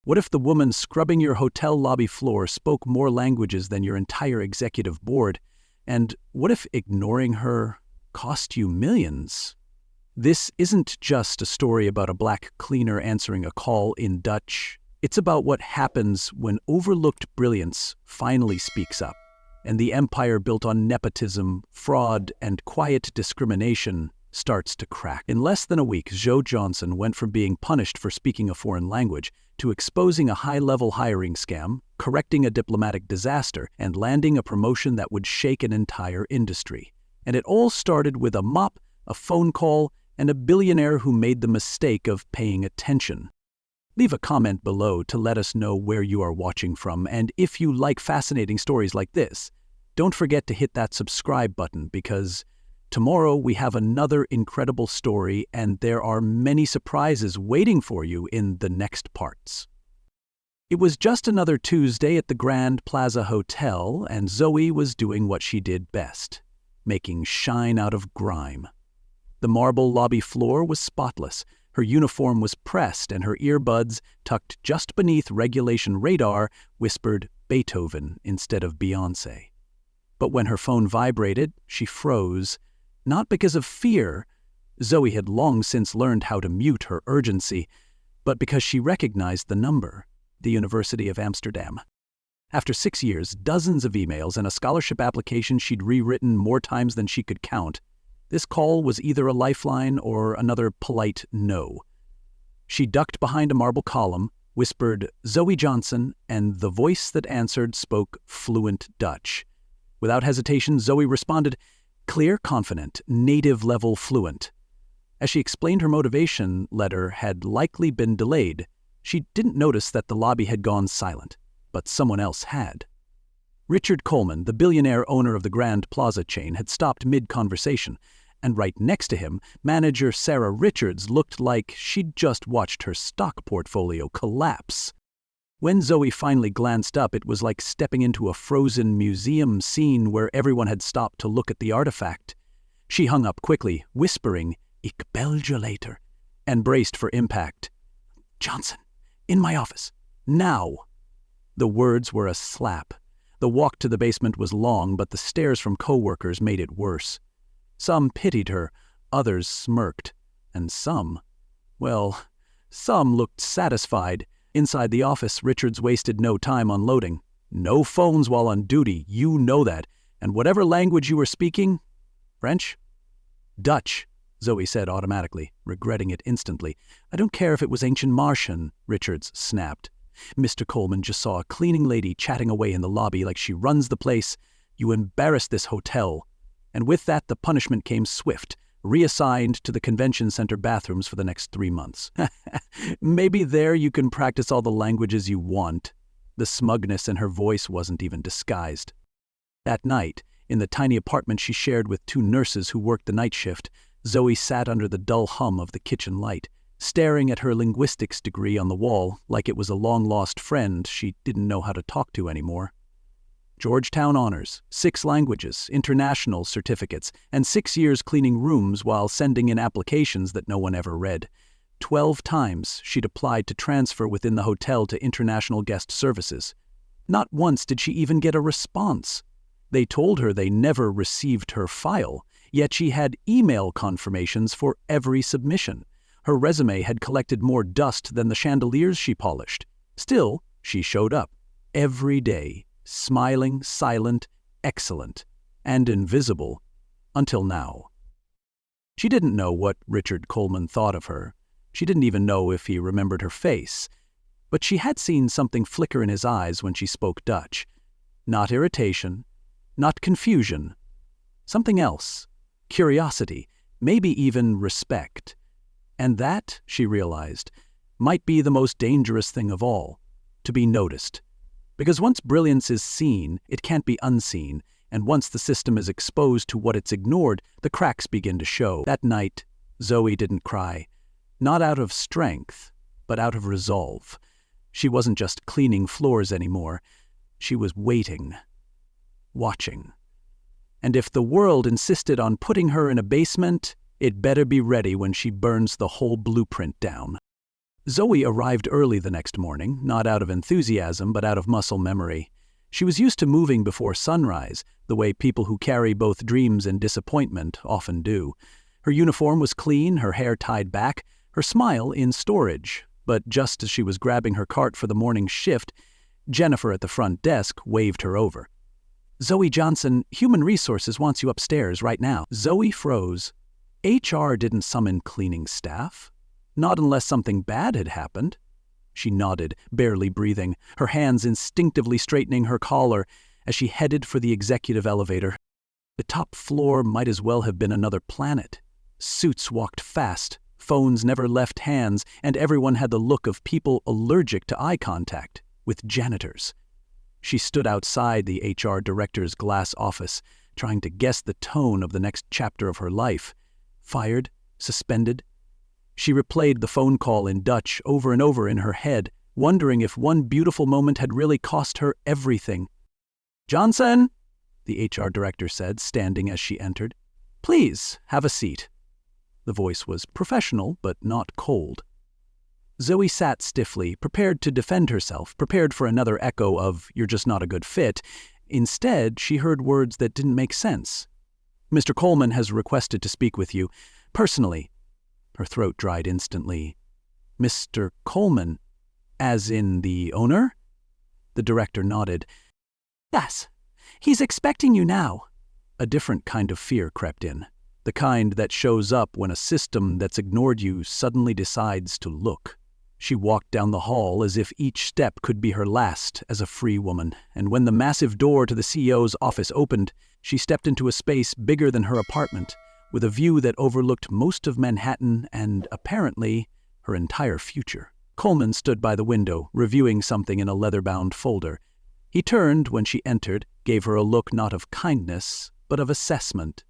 What if the woman scrubbing your hotel lobby floor spoke more languages than your entire executive board? And what if ignoring her cost you millions? This isn't just a story about a black cleaner answering a call in Dutch. It's about what happens when overlooked brilliance finally speaks up, and the empire built on nepotism, fraud, and quiet discrimination starts to crack. In less than a week, Joe Johnson went from being punished for speaking a foreign language to exposing a high-level hiring scam, correcting a diplomatic disaster, and landing a promotion that would shake an entire industry. And it all started with a mop, a phone call, and a billionaire who made the mistake of paying attention. Leave a comment below to let us know where you are watching from, and if you like fascinating stories like this, don't forget to hit that subscribe button, because tomorrow we have another incredible story and there are many surprises waiting for you in the next parts. It was just another Tuesday at the Grand Plaza Hotel, and Zoe was doing what she did best, making shine out of grime. The marble lobby floor was spotless, her uniform was pressed, and her earbuds, tucked just beneath regulation radar, whispered Beethoven instead of Beyoncé. But when her phone vibrated, she froze. Not because of fear, Zoe had long since learned how to mute her urgency, but because she recognized the number, the University of Amsterdam. After 6 years, dozens of emails, and a scholarship application she'd rewritten more times than she could count, this call was either a lifeline or another polite no. She ducked behind a marble column, whispered Zoe Johnson, and the voice that answered spoke fluent Dutch. Without hesitation, Zoe responded, clear, confident, native-level fluent. As she explained her motivation letter had likely been delayed, she didn't notice that the lobby had gone silent, but someone else had. Richard Coleman, the billionaire owner of the Grand Plaza chain, had stopped mid-conversation, and right next to him, manager Sarah Richards looked like she'd just watched her stock portfolio collapse. When Zoe finally glanced up, it was like stepping into a frozen museum scene where everyone had stopped to look at the artifact. She hung up quickly, whispering, "Ik bel je later," and braced for impact. "Johnson, in my office, now!" The words were a slap. The walk to the basement was long, but the stares from co-workers made it worse. Some pitied her, others smirked, and some looked satisfied. Inside the office, Richards wasted no time unloading. No phones while on duty, you know that. And whatever language you were speaking, French? Dutch, Zoe said automatically, regretting it instantly. I don't care if it was ancient Martian, Richards snapped. Mr. Coleman just saw a cleaning lady chatting away in the lobby like she runs the place. You embarrassed this hotel. And with that, the punishment came swift, reassigned to the convention center bathrooms for the next 3 months. Maybe there you can practice all the languages you want. The smugness in her voice wasn't even disguised. That night, in the tiny apartment she shared with 2 nurses who worked the night shift, Zoe sat under the dull hum of the kitchen light, staring at her linguistics degree on the wall like it was a long-lost friend she didn't know how to talk to anymore. Georgetown honors, 6 languages, international certificates, and 6 years cleaning rooms while sending in applications that no one ever read. 12 times she'd applied to transfer within the hotel to international guest services. Not once did she even get a response. They told her they never received her file, yet she had email confirmations for every submission. Her resume had collected more dust than the chandeliers she polished. Still, she showed up, every day, smiling, silent, excellent, and invisible, until now. She didn't know what Richard Coleman thought of her. She didn't even know if he remembered her face. But she had seen something flicker in his eyes when she spoke Dutch. Not irritation, not confusion. Something else. Curiosity, maybe even respect. And that, she realized, might be the most dangerous thing of all, to be noticed. Because once brilliance is seen, it can't be unseen, and once the system is exposed to what it's ignored, the cracks begin to show. That night, Zoe didn't cry. Not out of strength, but out of resolve. She wasn't just cleaning floors anymore. She was waiting, watching. And if the world insisted on putting her in a basement, it better be ready when she burns the whole blueprint down. Zoe arrived early the next morning, not out of enthusiasm but out of muscle memory. She was used to moving before sunrise, the way people who carry both dreams and disappointment often do. Her uniform was clean, her hair tied back, her smile in storage. But just as she was grabbing her cart for the morning shift, Jennifer at the front desk waved her over. "Zoe Johnson, Human Resources wants you upstairs right now." Zoe froze. HR didn't summon cleaning staff. Not unless something bad had happened. She nodded, barely breathing, her hands instinctively straightening her collar as she headed for the executive elevator. The top floor might as well have been another planet. Suits walked fast, phones never left hands, and everyone had the look of people allergic to eye contact with janitors. She stood outside the HR director's glass office, trying to guess the tone of the next chapter of her life. Fired? Suspended? She replayed the phone call in Dutch over and over in her head, wondering if one beautiful moment had really cost her everything. "Johnson," the HR director said, standing as she entered. "Please, have a seat." The voice was professional, but not cold. Zoe sat stiffly, prepared to defend herself, prepared for another echo of, "You're just not a good fit." Instead, she heard words that didn't make sense. "Mr. Coleman has requested to speak with you, personally." Her throat dried instantly. "Mr. Coleman? As in the owner?" The director nodded. "Yes, he's expecting you now." A different kind of fear crept in. The kind that shows up when a system that's ignored you suddenly decides to look. She walked down the hall as if each step could be her last as a free woman, and when the massive door to the CEO's office opened, she stepped into a space bigger than her apartment, with a view that overlooked most of Manhattan and, apparently, her entire future. Coleman stood by the window, reviewing something in a leather-bound folder. He turned when she entered, gave her a look not of kindness, but of assessment.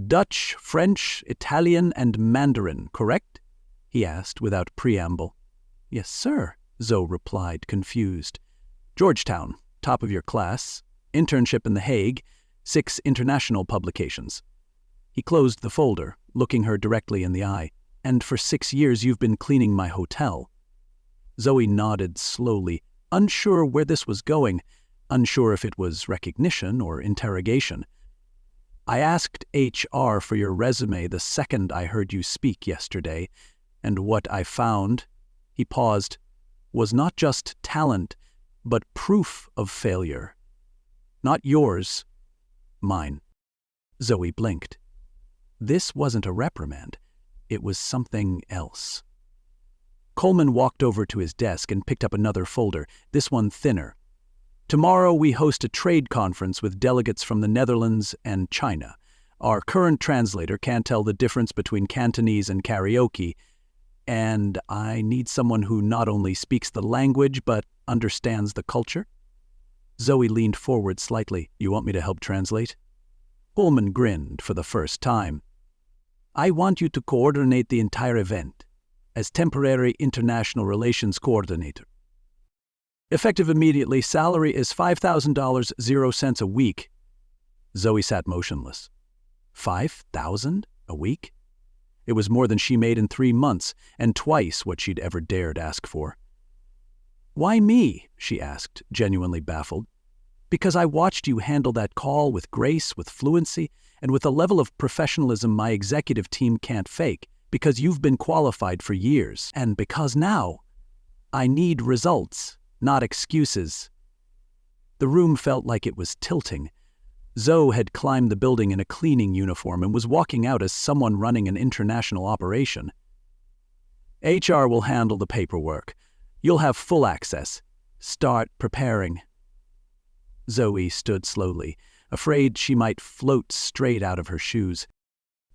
"Dutch, French, Italian, and Mandarin, correct?" he asked without preamble. "Yes, sir," Zoe replied, confused. "Georgetown, top of your class, internship in The Hague, 6 international publications." He closed the folder, looking her directly in the eye. "And for 6 years you've been cleaning my hotel." Zoe nodded slowly, unsure where this was going, unsure if it was recognition or interrogation. "I asked HR for your resume the second I heard you speak yesterday, and what I found," he paused, "was not just talent, but proof of failure. Not yours, mine." Zoe blinked. This wasn't a reprimand. It was something else. Coleman walked over to his desk and picked up another folder, this one thinner. "Tomorrow we host a trade conference with delegates from the Netherlands and China. Our current translator can't tell the difference between Cantonese and karaoke, and I need someone who not only speaks the language but understands the culture." Zoe leaned forward slightly. "You want me to help translate?" Coleman grinned for the first time. "I want you to coordinate the entire event as temporary international relations coordinator. Effective immediately, salary is $5,000, 0 cents a week." Zoe sat motionless. 5,000 a week? It was more than she made in 3 months, and twice what she'd ever dared ask for. "Why me?" she asked, genuinely baffled. "Because I watched you handle that call with grace, with fluency, and with a level of professionalism my executive team can't fake, because you've been qualified for years, and because now I need results, not excuses." The room felt like it was tilting. Zoe had climbed the building in a cleaning uniform and was walking out as someone running an international operation. "HR will handle the paperwork. You'll have full access. Start preparing." Zoe stood slowly, afraid she might float straight out of her shoes.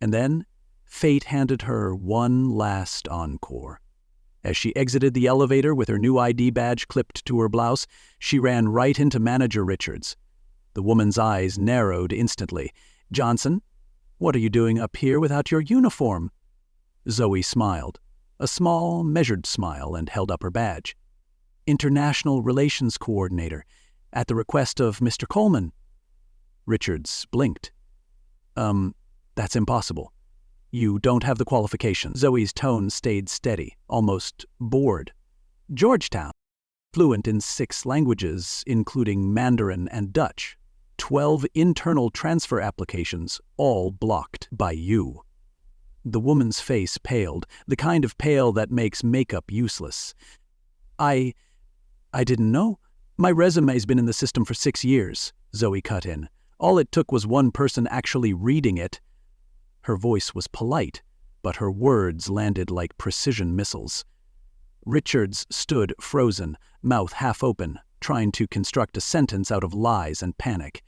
And then, fate handed her one last encore. As she exited the elevator with her new ID badge clipped to her blouse, she ran right into Manager Richards. The woman's eyes narrowed instantly. "Johnson, what are you doing up here without your uniform?" Zoe smiled, a small, measured smile, and held up her badge. "International Relations Coordinator, at the request of Mr. Coleman." Richards blinked. That's impossible." You don't have the qualifications. Zoe's tone stayed steady, almost bored. Georgetown. Fluent in 6 languages, including Mandarin and Dutch. 12 internal transfer applications, all blocked by you. The woman's face paled, the kind of pale that makes makeup useless. I didn't know. My resume's been in the system for 6 years, Zoe cut in. All it took was one person actually reading it. Her voice was polite, but her words landed like precision missiles. Richards stood frozen, mouth half open, trying to construct a sentence out of lies and panic.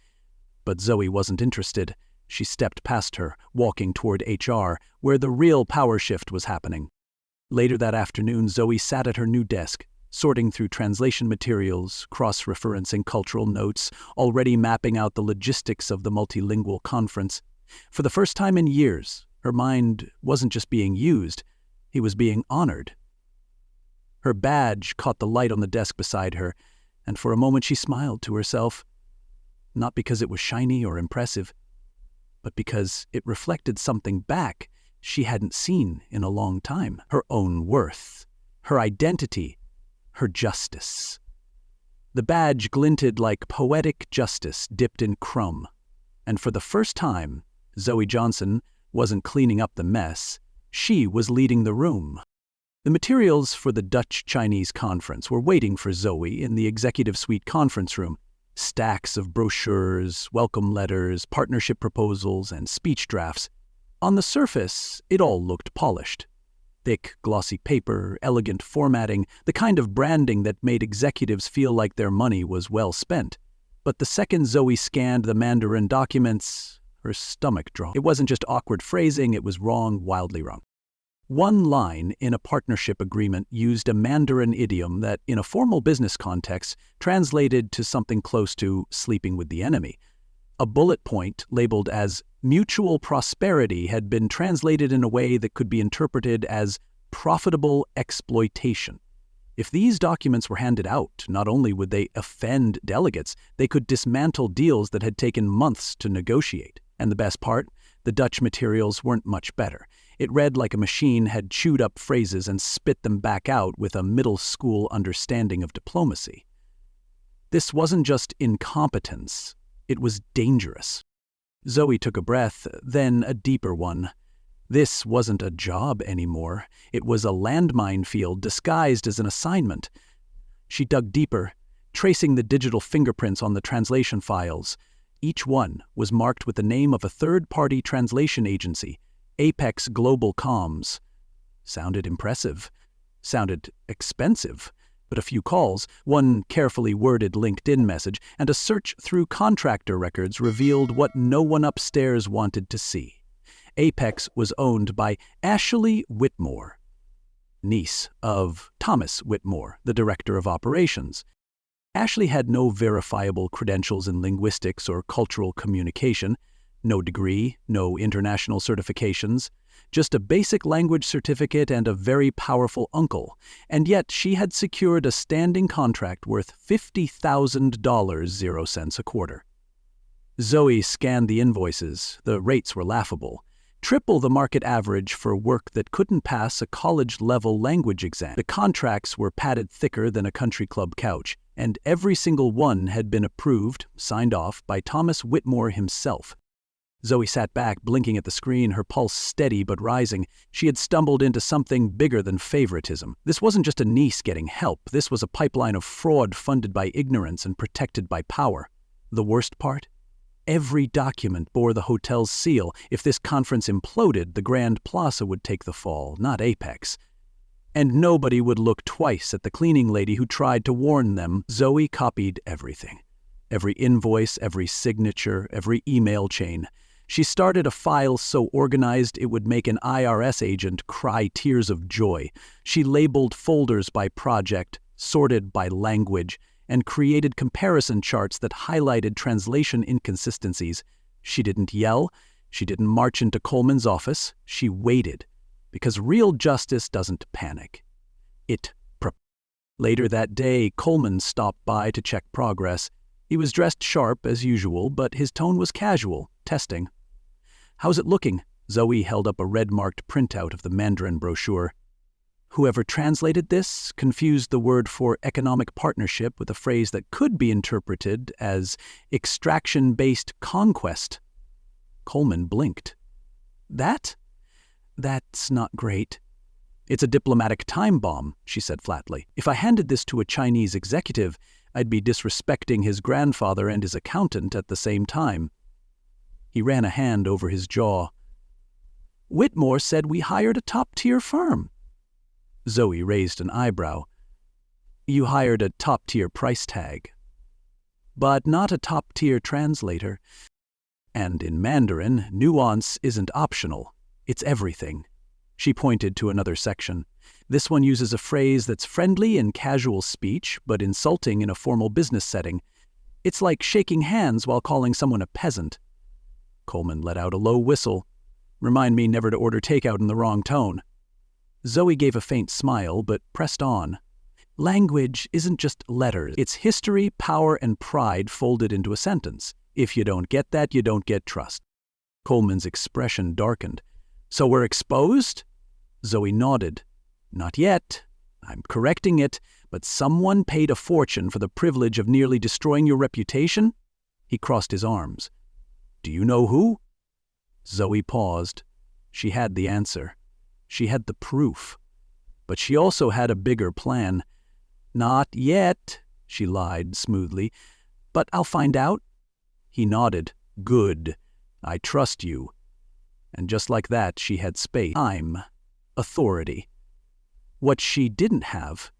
But Zoe wasn't interested. She stepped past her, walking toward HR, where the real power shift was happening. Later that afternoon, Zoe sat at her new desk, sorting through translation materials, cross-referencing cultural notes, already mapping out the logistics of the multilingual conference. For the first time in years, her mind wasn't just being used, it was being honored. Her badge caught the light on the desk beside her, and for a moment she smiled to herself. Not because it was shiny or impressive, but because it reflected something back she hadn't seen in a long time. Her own worth, her identity, her justice. The badge glinted like poetic justice dipped in crumb, and for the first time, Zoe Johnson wasn't cleaning up the mess, she was leading the room. The materials for the Dutch-Chinese conference were waiting for Zoe in the executive suite conference room. Stacks of brochures, welcome letters, partnership proposals, and speech drafts. On the surface, it all looked polished. Thick, glossy paper, elegant formatting, the kind of branding that made executives feel like their money was well spent. But the second Zoe scanned the Mandarin documents, her stomach dropped. It wasn't just awkward phrasing, it was wrong, wildly wrong. One line in a partnership agreement used a Mandarin idiom that, in a formal business context, translated to something close to sleeping with the enemy. A bullet point labeled as mutual prosperity had been translated in a way that could be interpreted as profitable exploitation. If these documents were handed out, not only would they offend delegates, they could dismantle deals that had taken months to negotiate. And the best part, the Dutch materials weren't much better. It read like a machine had chewed up phrases and spit them back out with a middle school understanding of diplomacy. This wasn't just incompetence, it was dangerous. Zoe took a breath, then a deeper one. This wasn't a job anymore. It was a landmine field disguised as an assignment. She dug deeper, tracing the digital fingerprints on the translation files. Each one was marked with the name of a third-party translation agency, Apex Global Comms. Sounded impressive. Sounded expensive. But a few calls, one carefully worded LinkedIn message, and a search through contractor records revealed what no one upstairs wanted to see. Apex was owned by Ashley Whitmore, niece of Thomas Whitmore, the director of operations. Ashley had no verifiable credentials in linguistics or cultural communication, no degree, no international certifications, just a basic language certificate and a very powerful uncle, and yet she had secured a standing contract worth $50,000, 0 cents a quarter. Zoe scanned the invoices. The rates were laughable. Triple the market average for work that couldn't pass a college-level language exam. The contracts were padded thicker than a country club couch, and every single one had been approved, signed off, by Thomas Whitmore himself. Zoe sat back, blinking at the screen, her pulse steady but rising. She had stumbled into something bigger than favoritism. This wasn't just a niece getting help. This was a pipeline of fraud funded by ignorance and protected by power. The worst part? Every document bore the hotel's seal. If this conference imploded, the Grand Plaza would take the fall, not Apex. And nobody would look twice at the cleaning lady who tried to warn them. Zoe copied everything. Every invoice, every signature, every email chain. She started a file so organized it would make an IRS agent cry tears of joy. She labeled folders by project, sorted by language, and created comparison charts that highlighted translation inconsistencies. She didn't yell. She didn't march into Coleman's office. She waited, because real justice doesn't panic. Later that day, Coleman stopped by to check progress. He was dressed sharp as usual, but his tone was casual, testing. "How's it looking?" Zoe held up a red-marked printout of the Mandarin brochure. Whoever translated this confused the word for economic partnership with a phrase that could be interpreted as extraction-based conquest. Coleman blinked. That's not great. It's a diplomatic time bomb, she said flatly. If I handed this to a Chinese executive, I'd be disrespecting his grandfather and his accountant at the same time. He ran a hand over his jaw. Whitmore said we hired a top-tier firm. Zoe raised an eyebrow. You hired a top-tier price tag. But not a top-tier translator. And in Mandarin, nuance isn't optional. It's everything. She pointed to another section. This one uses a phrase that's friendly in casual speech, but insulting in a formal business setting. It's like shaking hands while calling someone a peasant. Coleman let out a low whistle. Remind me never to order takeout in the wrong tone. Zoe gave a faint smile, but pressed on. Language isn't just letters. It's history, power, and pride folded into a sentence. If you don't get that, you don't get trust. Coleman's expression darkened. So we're exposed? Zoe nodded. Not yet. I'm correcting it, but someone paid a fortune for the privilege of nearly destroying your reputation? He crossed his arms. Do you know who? Zoe paused. She had the answer. She had the proof. But she also had a bigger plan. Not yet, she lied smoothly. But I'll find out. He nodded. Good. I trust you. And just like that, she had space, time, authority. What she didn't have,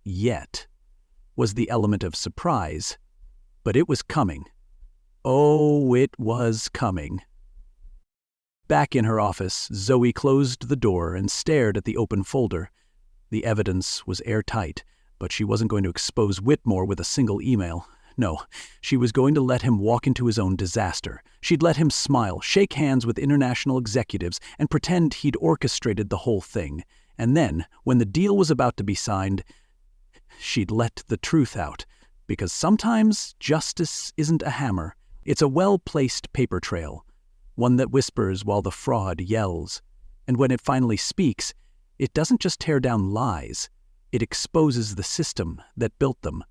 yet, was the element of surprise. But it was coming. Oh, it was coming. Back in her office, Zoe closed the door and stared at the open folder. The evidence was airtight, but she wasn't going to expose Whitmore with a single email. No, she was going to let him walk into his own disaster. She'd let him smile, shake hands with international executives, and pretend he'd orchestrated the whole thing. And then, when the deal was about to be signed, she'd let the truth out. Because sometimes justice isn't a hammer. It's a well-placed paper trail. One that whispers while the fraud yells. And when it finally speaks, it doesn't just tear down lies. It exposes the system that built them.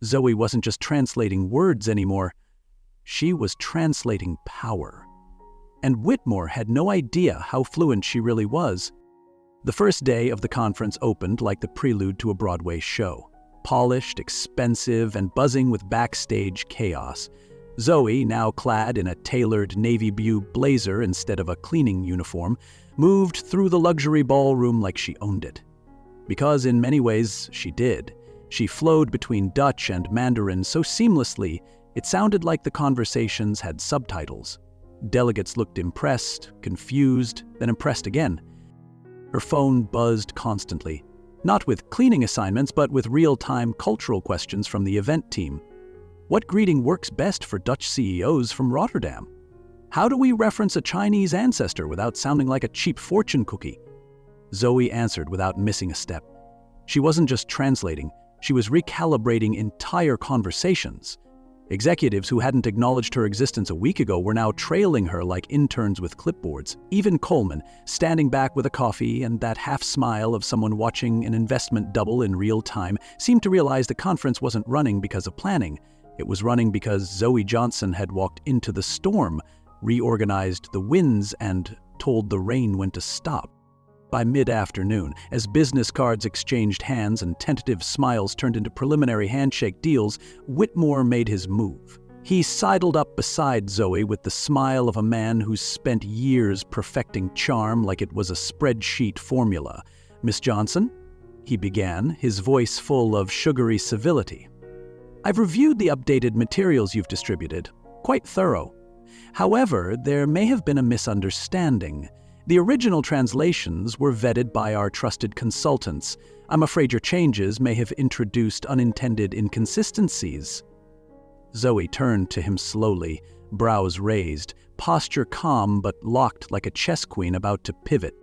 Zoe wasn't just translating words anymore. She was translating power. And Whitmore had no idea how fluent she really was. The first day of the conference opened like the prelude to a Broadway show. Polished, expensive, and buzzing with backstage chaos. Zoe, now clad in a tailored navy blue blazer instead of a cleaning uniform, moved through the luxury ballroom like she owned it. Because in many ways, she did. She flowed between Dutch and Mandarin so seamlessly, it sounded like the conversations had subtitles. Delegates looked impressed, confused, then impressed again. Her phone buzzed constantly, not with cleaning assignments, but with real-time cultural questions from the event team. What greeting works best for Dutch CEOs from Rotterdam? How do we reference a Chinese ancestor without sounding like a cheap fortune cookie? Zoe answered without missing a step. She wasn't just translating, she was recalibrating entire conversations. Executives who hadn't acknowledged her existence a week ago were now trailing her like interns with clipboards. Even Coleman, standing back with a coffee and that half-smile of someone watching an investment double in real time, seemed to realize the conference wasn't running because of planning. It was running because Zoe Johnson had walked into the storm, reorganized the winds, and told the rain when to stop. By mid-afternoon, as business cards exchanged hands and tentative smiles turned into preliminary handshake deals, Whitmore made his move. He sidled up beside Zoe with the smile of a man who's spent years perfecting charm like it was a spreadsheet formula. "Miss Johnson?" he began, his voice full of sugary civility. "I've reviewed the updated materials you've distributed. Quite thorough. However, there may have been a misunderstanding. The original translations were vetted by our trusted consultants. I'm afraid your changes may have introduced unintended inconsistencies." Zoe turned to him slowly, brows raised, posture calm but locked like a chess queen about to pivot.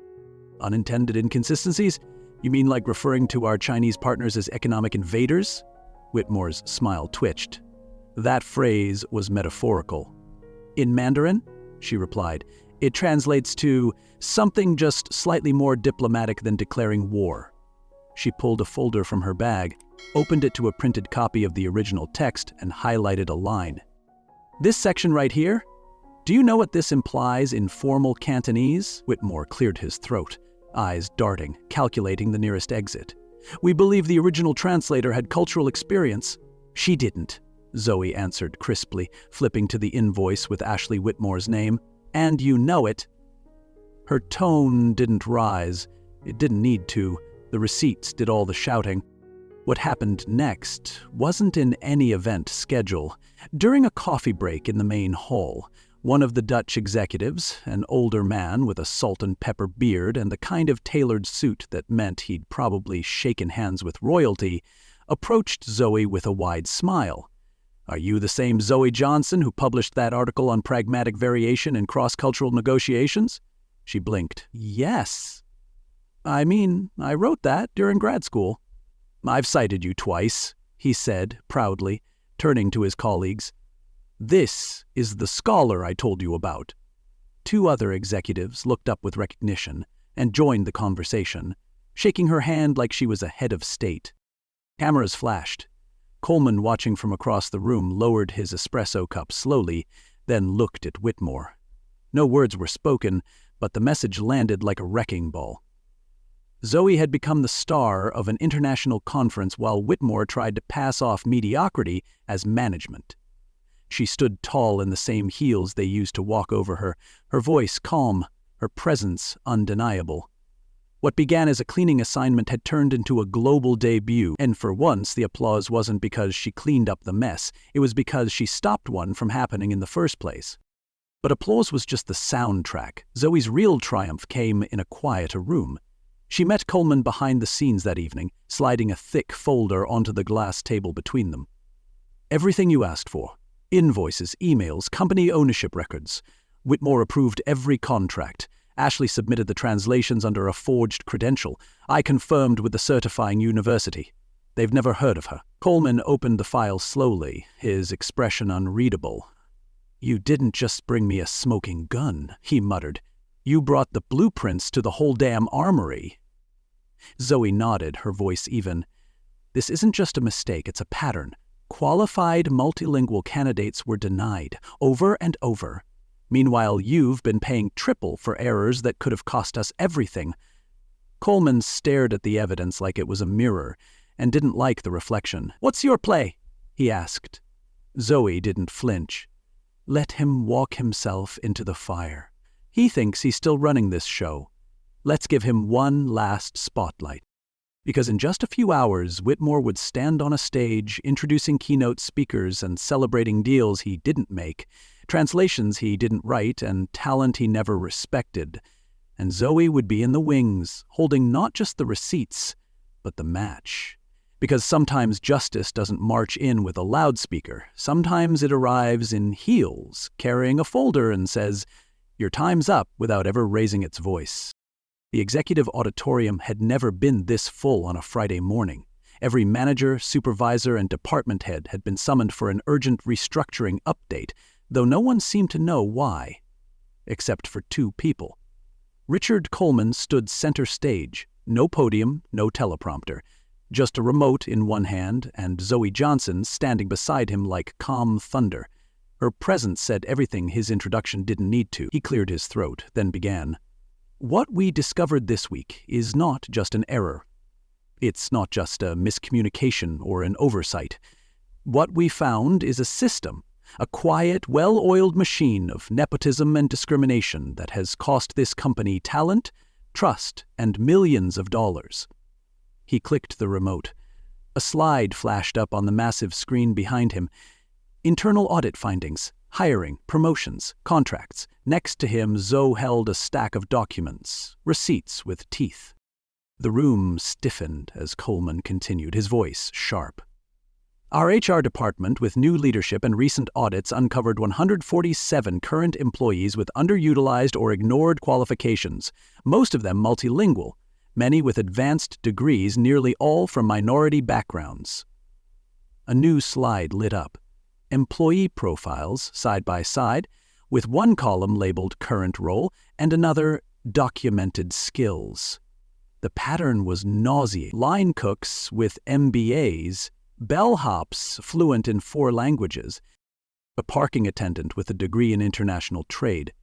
"Unintended inconsistencies? You mean like referring to our Chinese partners as economic invaders?" Whitmore's smile twitched. That phrase was metaphorical. "In Mandarin," she replied, It translates to something just slightly more diplomatic than declaring war. She pulled a folder from her bag, opened it to a printed copy of the original text, and highlighted a line. This section right here? Do you know what this implies in formal Cantonese? Whitmore cleared his throat, eyes darting, calculating the nearest exit. We believe the original translator had cultural experience. She didn't, Zoe answered crisply, flipping to the invoice with Ashley Whitmore's name. And you know it. Her tone didn't rise. It didn't need to. The receipts did all the shouting. What happened next wasn't in any event schedule. During a coffee break in the main hall, one of the Dutch executives, an older man with a salt and pepper beard and the kind of tailored suit that meant he'd probably shaken hands with royalty, approached Zoe with a wide smile. Are you the same Zoe Johnson who published that article on pragmatic variation in cross-cultural negotiations? She blinked. Yes. I wrote that during grad school. I've cited you twice, he said proudly, turning to his colleagues. This is the scholar I told you about. Two other executives looked up with recognition and joined the conversation, shaking her hand like she was a head of state. Cameras flashed. Coleman, watching from across the room, lowered his espresso cup slowly, then looked at Whitmore. No words were spoken, but the message landed like a wrecking ball. Zoe had become the star of an international conference while Whitmore tried to pass off mediocrity as management. She stood tall in the same heels they used to walk over her, her voice calm, her presence undeniable. What began as a cleaning assignment had turned into a global debut, and for once the applause wasn't because she cleaned up the mess, it was because she stopped one from happening in the first place. But applause was just the soundtrack. Zoe's real triumph came in a quieter room. She met Coleman behind the scenes that evening, sliding a thick folder onto the glass table between them. Everything you asked for. Invoices, emails, company ownership records. Whitmore approved every contract. Ashley submitted the translations under a forged credential. I confirmed with the certifying university. They've never heard of her. Coleman opened the file slowly, his expression unreadable. You didn't just bring me a smoking gun, he muttered. You brought the blueprints to the whole damn armory. Zoe nodded, her voice even. This isn't just a mistake, it's a pattern. Qualified multilingual candidates were denied, over and over. Meanwhile, you've been paying triple for errors that could have cost us everything. Coleman stared at the evidence like it was a mirror, and didn't like the reflection. What's your play? He asked. Zoe didn't flinch. Let him walk himself into the fire. He thinks he's still running this show. Let's give him one last spotlight. Because in just a few hours, Whitmore would stand on a stage, introducing keynote speakers and celebrating deals he didn't make, translations he didn't write, and talent he never respected. And Zoe would be in the wings, holding not just the receipts, but the match. Because sometimes justice doesn't march in with a loudspeaker. Sometimes it arrives in heels, carrying a folder and says, "Your time's up," without ever raising its voice. The executive auditorium had never been this full on a Friday morning. Every manager, supervisor, and department head had been summoned for an urgent restructuring update, though no one seemed to know why. Except for two people. Richard Coleman stood center stage, no podium, no teleprompter, just a remote in one hand, and Zoe Johnson standing beside him like calm thunder. Her presence said everything his introduction didn't need to. He cleared his throat, then began. What we discovered this week is not just an error. It's not just a miscommunication or an oversight. What we found is a system, a quiet, well-oiled machine of nepotism and discrimination that has cost this company talent, trust, and millions of dollars. He clicked the remote. A slide flashed up on the massive screen behind him. Internal audit findings, hiring, promotions, contracts. Next to him, Zoe held a stack of documents, receipts with teeth. The room stiffened as Coleman continued, his voice sharp. Our HR department, with new leadership and recent audits, uncovered 147 current employees with underutilized or ignored qualifications, most of them multilingual, many with advanced degrees, nearly all from minority backgrounds. A new slide lit up. Employee profiles, side by side, with one column labeled Current Role and another Documented Skills. The pattern was nauseating. Line cooks with MBAs, bellhops fluent in 4 languages, a parking attendant with a degree in international trade.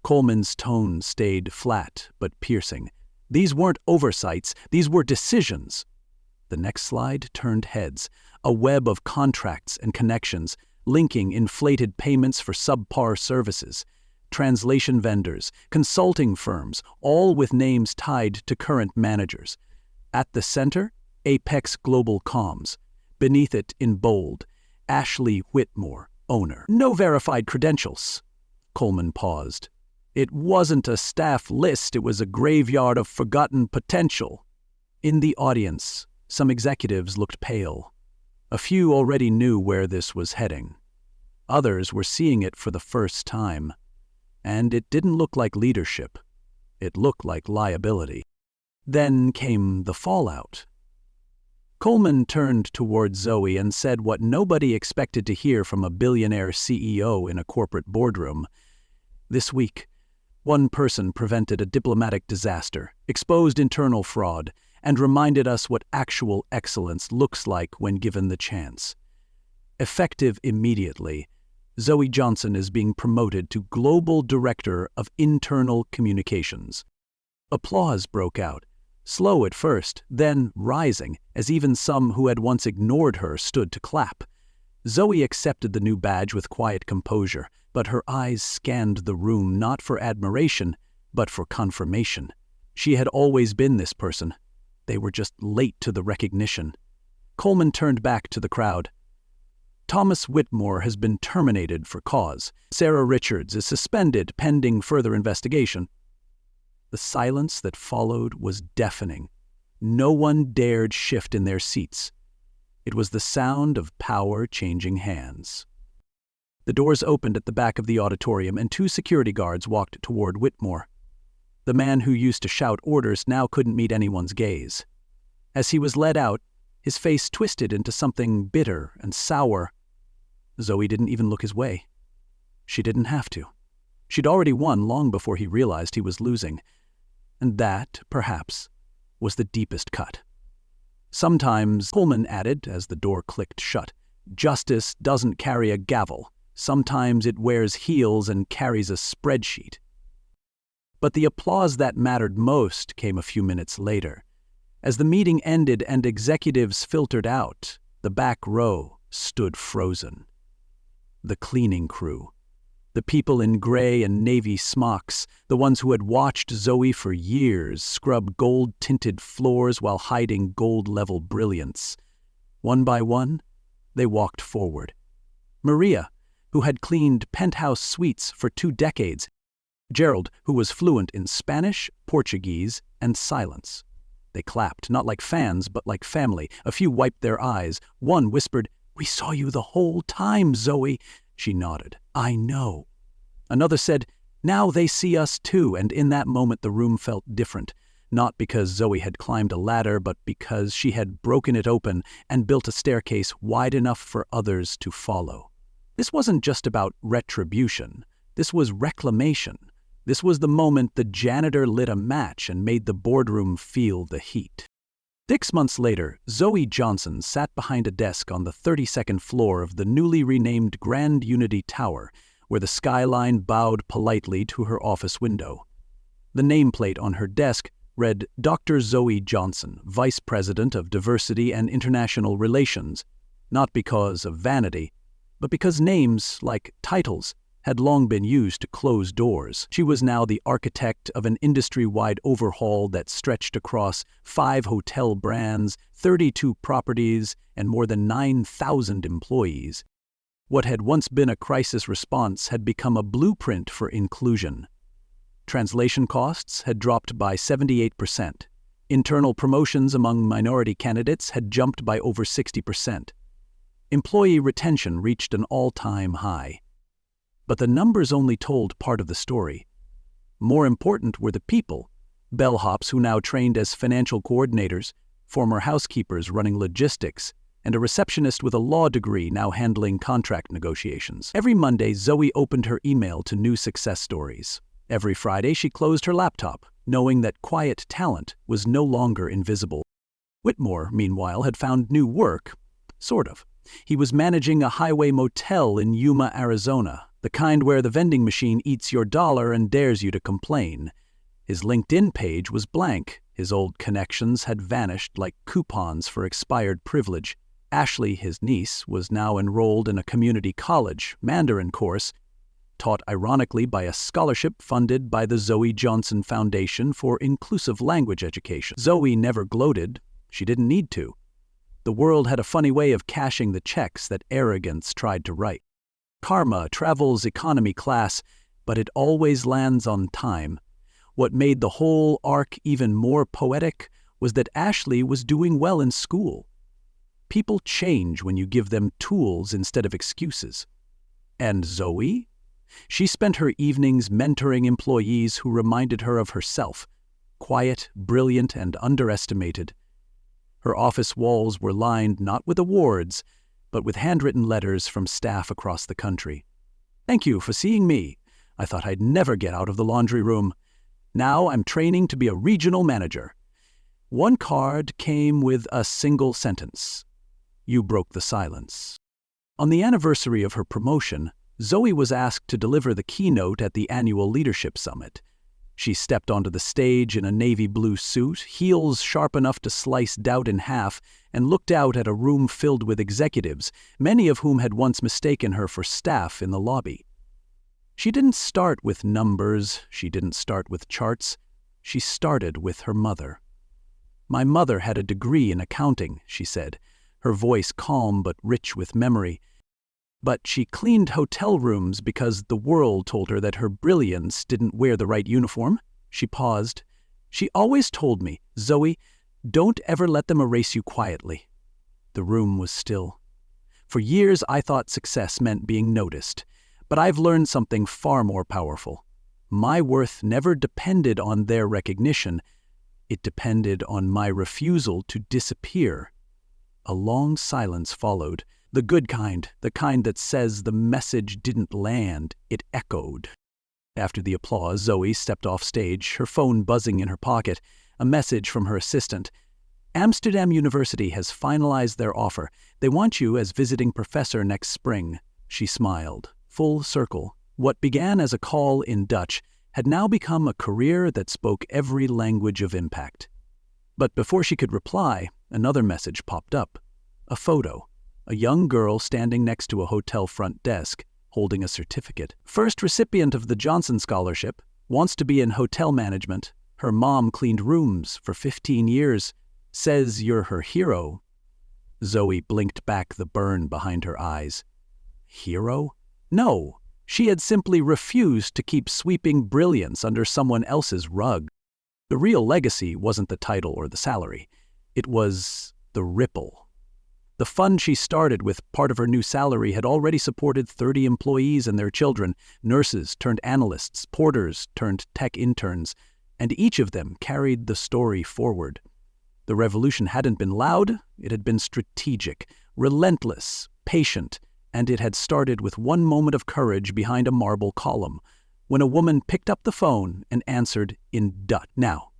Coleman's tone stayed flat but piercing. These weren't oversights, these were decisions. The next slide turned heads, a web of contracts and connections, linking inflated payments for subpar services, translation vendors, consulting firms, all with names tied to current managers. At the center, Apex Global Comms. Beneath it, in bold, Ashley Whitmore, owner. No verified credentials. Coleman paused. It wasn't a staff list, it was a graveyard of forgotten potential. In the audience, some executives looked pale. A few already knew where this was heading. Others were seeing it for the first time. And it didn't look like leadership. It looked like liability. Then came the fallout. Coleman turned toward Zoe and said what nobody expected to hear from a billionaire CEO in a corporate boardroom. This week, one person prevented a diplomatic disaster, exposed internal fraud, and reminded us what actual excellence looks like when given the chance. Effective immediately, Zoe Johnson is being promoted to Global Director of Internal Communications. Applause broke out, slow at first, then rising, as even some who had once ignored her stood to clap. Zoe accepted the new badge with quiet composure, but her eyes scanned the room not for admiration, but for confirmation. She had always been this person. They were just late to the recognition. Coleman turned back to the crowd. Thomas Whitmore has been terminated for cause. Sarah Richards is suspended pending further investigation. The silence that followed was deafening. No one dared shift in their seats. It was the sound of power changing hands. The doors opened at the back of the auditorium and 2 security guards walked toward Whitmore. The man who used to shout orders now couldn't meet anyone's gaze. As he was led out, his face twisted into something bitter and sour. Zoe didn't even look his way. She didn't have to. She'd already won long before he realized he was losing. And that, perhaps, was the deepest cut. Sometimes, Coleman added as the door clicked shut, justice doesn't carry a gavel. Sometimes it wears heels and carries a spreadsheet. But the applause that mattered most came a few minutes later. As the meeting ended and executives filtered out, the back row stood frozen. The cleaning crew. The people in gray and navy smocks, the ones who had watched Zoe for years scrub gold-tinted floors while hiding gold-level brilliance. One by one, they walked forward. Maria, who had cleaned penthouse suites for 2 decades. Gerald, who was fluent in Spanish, Portuguese, and silence. They clapped, not like fans, but like family. A few wiped their eyes. One whispered, "We saw you the whole time, Zoe." She nodded. "I know." Another said, "Now they see us too," and in that moment the room felt different. Not because Zoe had climbed a ladder, but because she had broken it open and built a staircase wide enough for others to follow. This wasn't just about retribution. This was reclamation. This was the moment the janitor lit a match and made the boardroom feel the heat. 6 months later, Zoe Johnson sat behind a desk on the 32nd floor of the newly renamed Grand Unity Tower, where the skyline bowed politely to her office window. The nameplate on her desk read Dr. Zoe Johnson, Vice President of Diversity and International Relations, not because of vanity, but because names, like titles, had long been used to close doors. She was now the architect of an industry-wide overhaul that stretched across 5 hotel brands, 32 properties, and more than 9,000 employees. What had once been a crisis response had become a blueprint for inclusion. Translation costs had dropped by 78%. Internal promotions among minority candidates had jumped by over 60%. Employee retention reached an all-time high. But the numbers only told part of the story. More important were the people, bellhops who now trained as financial coordinators, former housekeepers running logistics, and a receptionist with a law degree now handling contract negotiations. Every Monday, Zoe opened her email to new success stories. Every Friday, she closed her laptop, knowing that quiet talent was no longer invisible. Whitmore, meanwhile, had found new work. Sort of. He was managing a highway motel in Yuma, Arizona, the kind where the vending machine eats your dollar and dares you to complain. His LinkedIn page was blank. His old connections had vanished like coupons for expired privilege. Ashley, his niece, was now enrolled in a community college Mandarin course, taught ironically by a scholarship funded by the Zoe Johnson Foundation for Inclusive Language Education. Zoe never gloated. She didn't need to. The world had a funny way of cashing the checks that arrogance tried to write. Karma travels economy class, but it always lands on time. What made the whole arc even more poetic was that Ashley was doing well in school. People change when you give them tools instead of excuses. And Zoe? She spent her evenings mentoring employees who reminded her of herself, quiet, brilliant, and underestimated. Her office walls were lined not with awards, but with handwritten letters from staff across the country. "Thank you for seeing me. I thought I'd never get out of the laundry room. Now I'm training to be a regional manager." One card came with a single sentence. "You broke the silence." On the anniversary of her promotion, Zoe was asked to deliver the keynote at the annual leadership summit. She stepped onto the stage in a navy blue suit, heels sharp enough to slice doubt in half, and looked out at a room filled with executives, many of whom had once mistaken her for staff in the lobby. She didn't start with numbers, she didn't start with charts, she started with her mother. "My mother had a degree in accounting," she said, her voice calm but rich with memory. "But she cleaned hotel rooms because the world told her that her brilliance didn't wear the right uniform." She paused. "She always told me, 'Zoe, don't ever let them erase you quietly.'" The room was still. "For years I thought success meant being noticed, but I've learned something far more powerful. My worth never depended on their recognition. It depended on my refusal to disappear." A long silence followed. The good kind, the kind that says the message didn't land, it echoed. After the applause, Zoe stepped off stage, her phone buzzing in her pocket, a message from her assistant. "Amsterdam University has finalized their offer. They want you as visiting professor next spring." She smiled. Full circle. What began as a call in Dutch had now become a career that spoke every language of impact. But before she could reply, another message popped up. A photo. A young girl standing next to a hotel front desk, holding a certificate. "First recipient of the Johnson Scholarship, wants to be in hotel management. Her mom cleaned rooms for 15 years. Says you're her hero." Zoe blinked back the burn behind her eyes. Hero? No, she had simply refused to keep sweeping brilliance under someone else's rug. The real legacy wasn't the title or the salary. It was the ripple. The fund she started with part of her new salary had already supported 30 employees and their children, nurses turned analysts, porters turned tech interns, and each of them carried the story forward. The revolution hadn't been loud, it had been strategic, relentless, patient, and it had started with one moment of courage behind a marble column, when a woman picked up the phone and answered in Dutch. Now,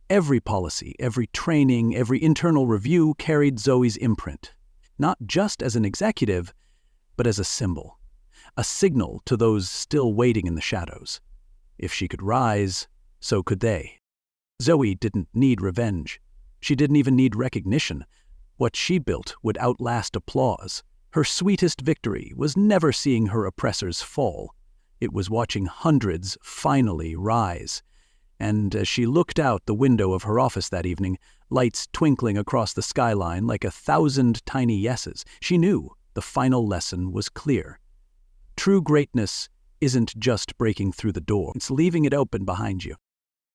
every policy, every training, every internal review carried Zoe's imprint. Not just as an executive, but as a symbol, a signal to those still waiting in the shadows. If she could rise, so could they. Zoe didn't need revenge. She didn't even need recognition. What she built would outlast applause. Her sweetest victory was never seeing her oppressors fall. It was watching hundreds finally rise. And as she looked out the window of her office that evening, lights twinkling across the skyline like 1,000 tiny yeses, she knew the final lesson was clear. True greatness isn't just breaking through the door, it's leaving it open behind you.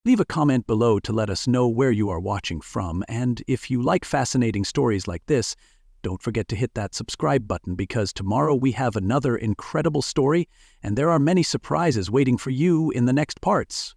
Leave a comment below to let us know where you are watching from, and if you like fascinating stories like this, don't forget to hit that subscribe button because tomorrow we have another incredible story, and there are many surprises waiting for you in the next parts.